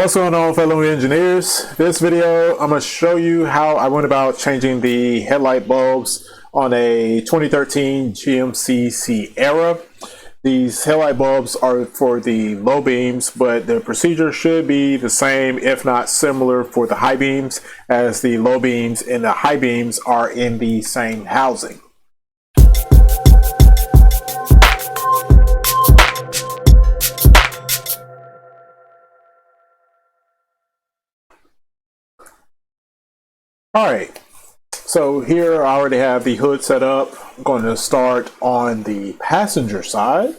What's going on, fellow engineers? This video I'm going to show you how I went about changing the headlight bulbs on a 2013 GMC Sierra. These headlight bulbs are for the low beams, but the procedure should be the same, if not similar, for the high beams, as the low beams and the high beams are in the same housing. Alright, so here I already have the hood set up. I'm going to start on the passenger side,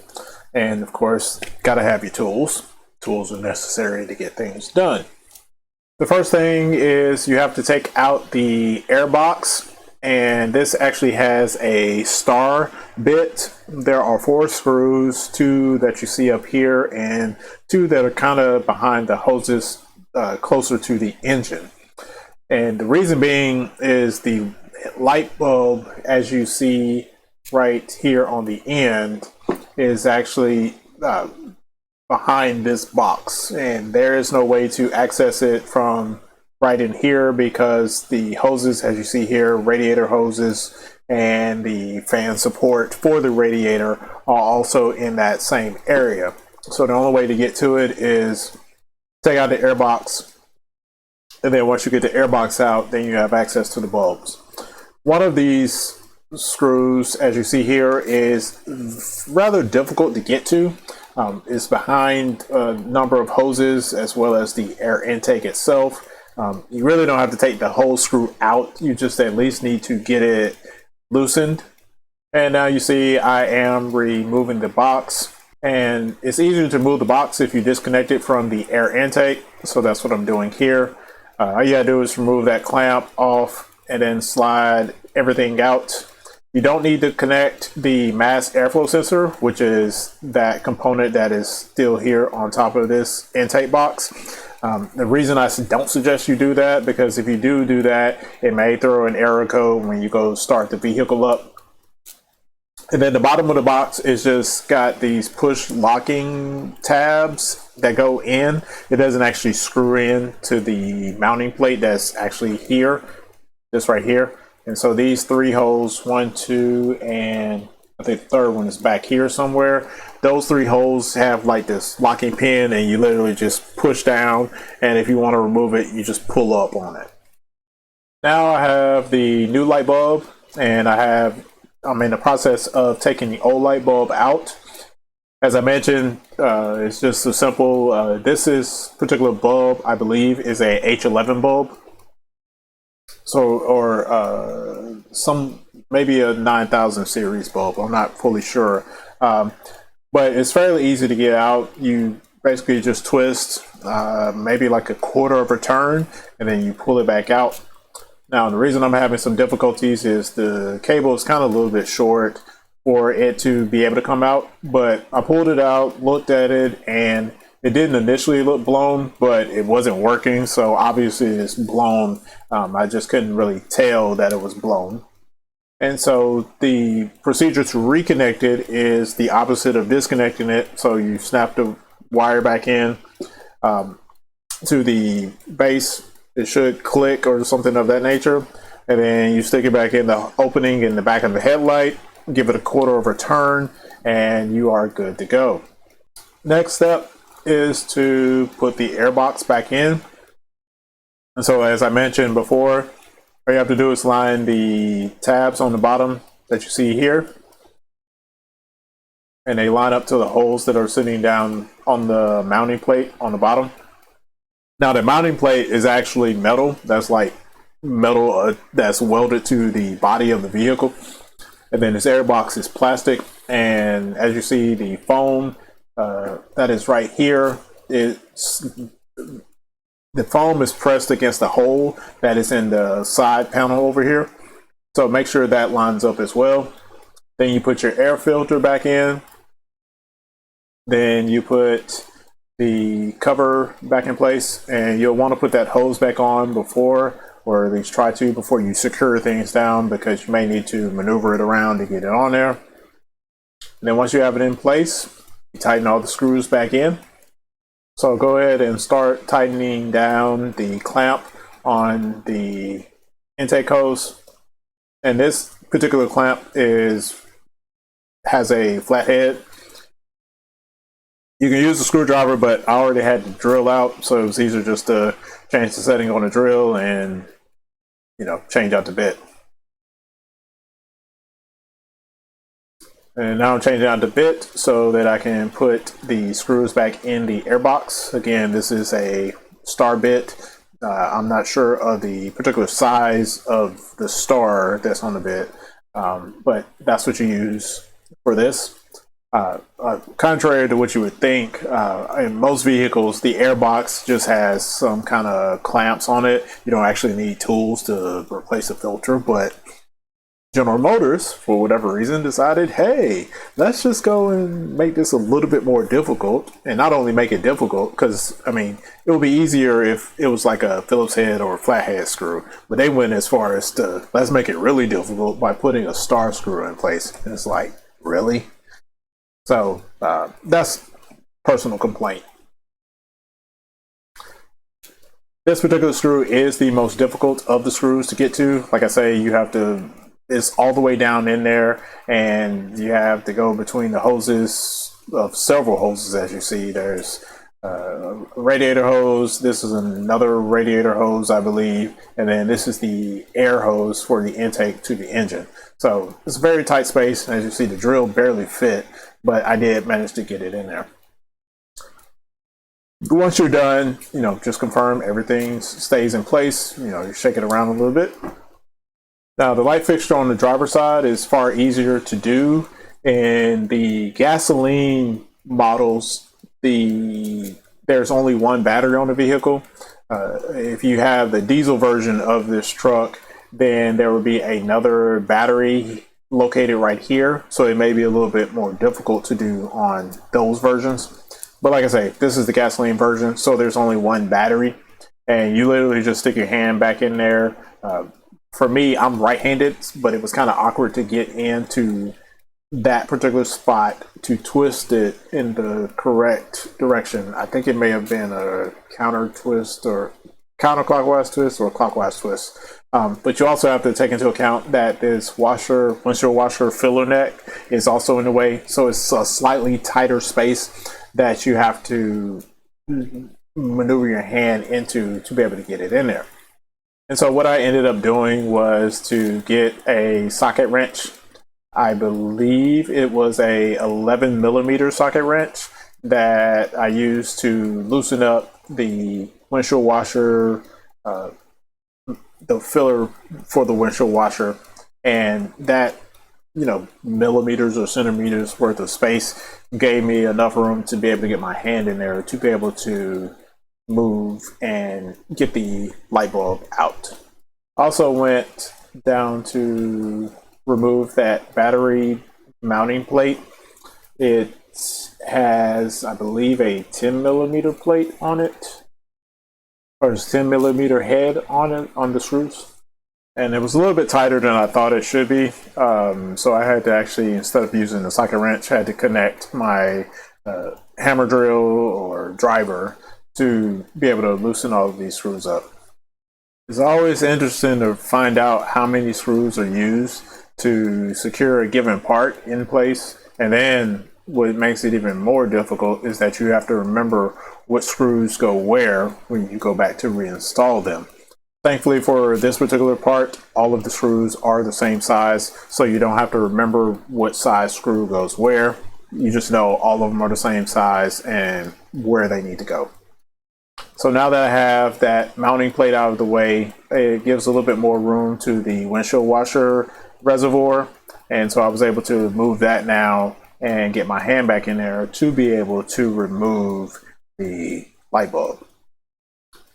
and of course, gotta have your tools. Tools are necessary to get things done. The first thing is you have to take out the air box, and this actually has a star bit. There are 4 screws, 2 that you see up here and 2 that are kind of behind the hoses closer to the engine. And the reason being is the light bulb, as you see right here on the end, is actually behind this box, and there is no way to access it from right in here because the hoses, as you see here, radiator hoses and the fan support for the radiator are also in that same area. So the only way to get to it is take out the air box, and then once you get the air box out, then you have access to the bulbs. One of these screws, as you see here, is rather difficult to get to. It's behind a number of hoses as well as the air intake itself. You really don't have to take the whole screw out. You just at least need to get it loosened. And now you see I am removing the box. And it's easier to move the box if you disconnect it from the air intake. So that's what I'm doing here. All you gotta do is remove that clamp off and then slide everything out. You don't need to connect the mass airflow sensor, which is that component that is still here on top of this intake box. The reason I don't suggest you do that, because if you do that, it may throw an error code when you go start the vehicle up. And then the bottom of the box is just got these push locking tabs that go in. It doesn't actually screw in to the mounting plate that's actually here, this right here. And so these 3 holes, 1, 2, and I think the third one is back here somewhere. Those 3 holes have like this locking pin, and you literally just push down. And if you want to remove it, you just pull up on it. Now I have the new light bulb, and I'm in the process of taking the old light bulb out. As I mentioned, it's just a simple, this particular bulb, I believe, is a H11 bulb. So, or maybe a 9000 series bulb. I'm not fully sure. But it's fairly easy to get out. You basically just twist maybe like a quarter of a turn, and then you pull it back out. Now, the reason I'm having some difficulties is the cable is kind of a little bit short for it to be able to come out, but I pulled it out, looked at it, and it didn't initially look blown, but it wasn't working, so obviously it's blown. I just couldn't really tell that it was blown. And so the procedure to reconnect it is the opposite of disconnecting it. So you snap the wire back in to the base. It should click or something of that nature, and then you stick it back in the opening in the back of the headlight, give it a quarter of a turn, and you are good to go. Next step is to put the air box back in. And so, as I mentioned before, all you have to do is line the tabs on the bottom that you see here, and they line up to the holes that are sitting down on the mounting plate on the bottom. Now, the mounting plate is actually metal. That's like metal that's welded to the body of the vehicle. And then this air box is plastic. And as you see, the foam that is right here, the foam is pressed against the hole that is in the side panel over here. So make sure that lines up as well. Then you put your air filter back in. Then you put the cover back in place, and you'll want to put that hose back on before, or at least try to, before you secure things down, because you may need to maneuver it around to get it on there. And then once you have it in place, you tighten all the screws back in. So go ahead and start tightening down the clamp on the intake hose. And this particular clamp has a flat head. You can use a screwdriver, but I already had the drill out, so it was easier just to change the setting on the drill and, you know, change out the bit. And now I'm changing out the bit so that I can put the screws back in the airbox. Again, this is a star bit. I'm not sure of the particular size of the star that's on the bit, but that's what you use for this. Contrary to what you would think, in most vehicles, the airbox just has some kind of clamps on it. You don't actually need tools to replace the filter, but General Motors, for whatever reason, decided, hey, let's just go and make this a little bit more difficult. And not only make it difficult, because, I mean, it would be easier if it was like a Phillips head or a flathead screw. But they went as far as to, let's make it really difficult by putting a star screw in place. And it's like, really? So that's personal complaint. This particular screw is the most difficult of the screws to get to. Like I say, you have to, it's all the way down in there, and you have to go between the hoses of several hoses. As you see, there's a radiator hose. This is another radiator hose, I believe. And then this is the air hose for the intake to the engine. So it's a very tight space. As you see, the drill barely fit, but I did manage to get it in there. Once you're done, you know, just confirm everything stays in place. You know, you shake it around a little bit. Now, the light fixture on the driver's side is far easier to do. In the gasoline models, there's only one battery on the vehicle. If you have the diesel version of this truck, then there would be another battery located right here. So it may be a little bit more difficult to do on those versions. But like I say, this is the gasoline version, so there's only one battery. And you literally just stick your hand back in there. For me, I'm right-handed, but it was kind of awkward to get into that particular spot to twist it in the correct direction. I think it may have been a counter twist or counterclockwise twist or clockwise twist. But you also have to take into account that this windshield washer filler neck is also in the way. So it's a slightly tighter space that you have to maneuver your hand into to be able to get it in there. And so what I ended up doing was to get a socket wrench. I believe it was a 11mm socket wrench that I used to loosen up the windshield washer, the filler for the windshield washer, and that, you know, millimeters or centimeters worth of space gave me enough room to be able to get my hand in there to be able to move and get the light bulb out. Also went down to remove that battery mounting plate. It has, I believe, a 10mm plate on it, or 10mm head on it, on the screws. And it was a little bit tighter than I thought it should be. So I had to actually, instead of using the socket wrench, I had to connect my hammer drill or driver to be able to loosen all of these screws up. It's always interesting to find out how many screws are used to secure a given part in place. And then what makes it even more difficult is that you have to remember what screws go where when you go back to reinstall them. Thankfully for this particular part, all of the screws are the same size, so you don't have to remember what size screw goes where. You just know all of them are the same size and where they need to go. So now that I have that mounting plate out of the way, it gives a little bit more room to the windshield washer reservoir. And so I was able to move that now and get my hand back in there to be able to remove the light bulb.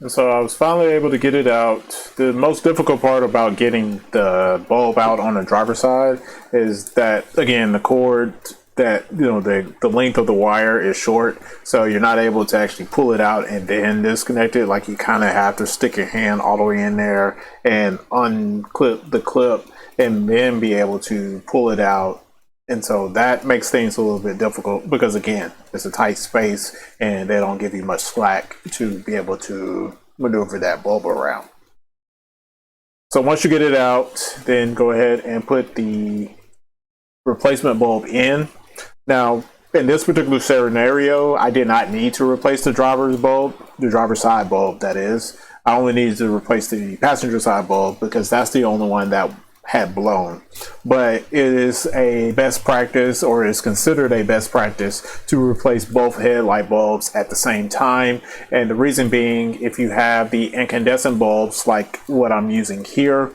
And so I was finally able to get it out. The most difficult part about getting the bulb out on the driver's side is that, again, the cord, that, you know, the length of the wire is short, so you're not able to actually pull it out and then disconnect it. Like, you kind of have to stick your hand all the way in there and unclip the clip and then be able to pull it out And so that makes things a little bit difficult because, again, it's a tight space and they don't give you much slack to be able to maneuver that bulb around. So once you get it out, then go ahead and put the replacement bulb in. Now, in this particular scenario, I did not need to replace the driver's bulb, the driver's side bulb, that is. I only needed to replace the passenger side bulb because that's the only one that had blown. But it is a best practice, or is considered a best practice, to replace both headlight bulbs at the same time. And the reason being, if you have the incandescent bulbs like what I'm using here,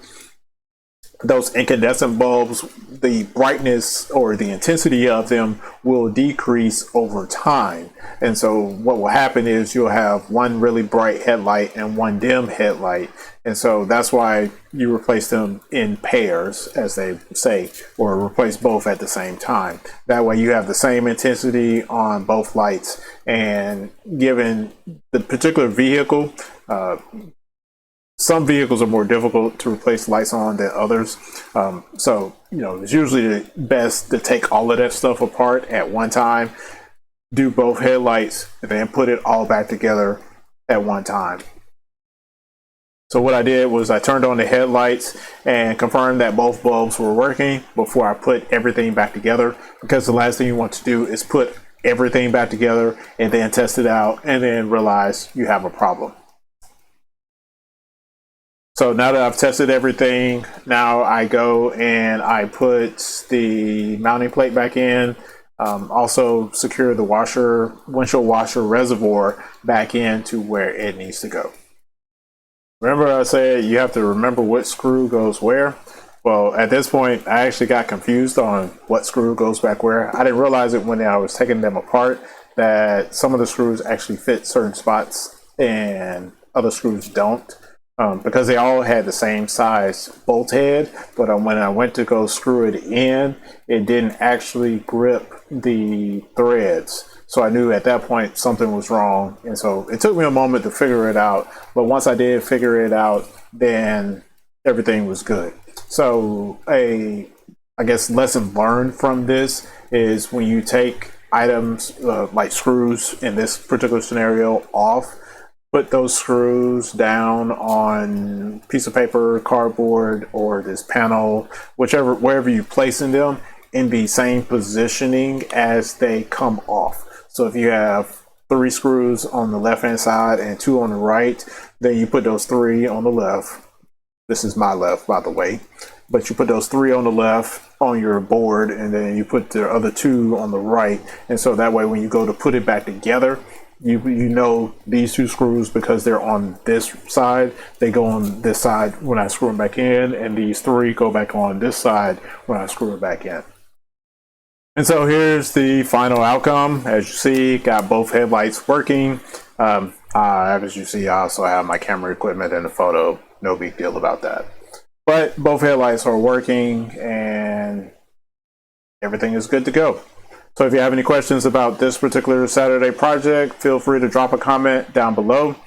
those incandescent bulbs, the brightness or the intensity of them will decrease over time. And so what will happen is you'll have one really bright headlight and one dim headlight. And so that's why you replace them in pairs, as they say, or replace both at the same time. That way you have the same intensity on both lights. And given the particular vehicle, some vehicles are more difficult to replace lights on than others. So, it's usually best to take all of that stuff apart at one time, do both headlights, and then put it all back together at one time. So what I did was I turned on the headlights and confirmed that both bulbs were working before I put everything back together, because the last thing you want to do is put everything back together and then test it out and then realize you have a problem. So now that I've tested everything, now I go and I put the mounting plate back in, also secure the windshield washer reservoir back into where it needs to go. Remember I said you have to remember what screw goes where? Well, at this point, I actually got confused on what screw goes back where. I didn't realize it when I was taking them apart that some of the screws actually fit certain spots and other screws don't. Because they all had the same size bolt head, but when I went to go screw it in, it didn't actually grip the threads. So I knew at that point something was wrong. And so it took me a moment to figure it out. But once I did figure it out, then everything was good. So I guess lesson learned from this is when you take items like screws in this particular scenario off, put those screws down on a piece of paper, cardboard, or this panel, wherever you placing them, in the same positioning as they come off. So if you have 3 screws on the left hand side and 2 on the right, then you put those 3 on the left. This is my left, by the way, but you put those 3 on the left on your board, and then you put the other 2 on the right. And so that way when you go to put it back together, you know these 2 screws, because they're on this side, they go on this side when I screw them back in, and these 3 go back on this side when I screw it back in. And so here's the final outcome. As you see, got both headlights working. As you see, I also have my camera equipment in the photo. No big deal about that. But both headlights are working and everything is good to go. So if you have any questions about this particular Saturday project, feel free to drop a comment down below.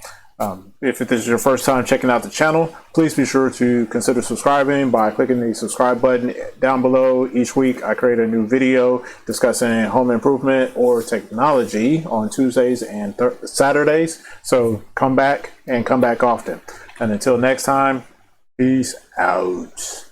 If this is your first time checking out the channel, please be sure to consider subscribing by clicking the subscribe button down below. Each week I create a new video discussing home improvement or technology on Tuesdays and Saturdays. So come back and come back often. And until next time, peace out.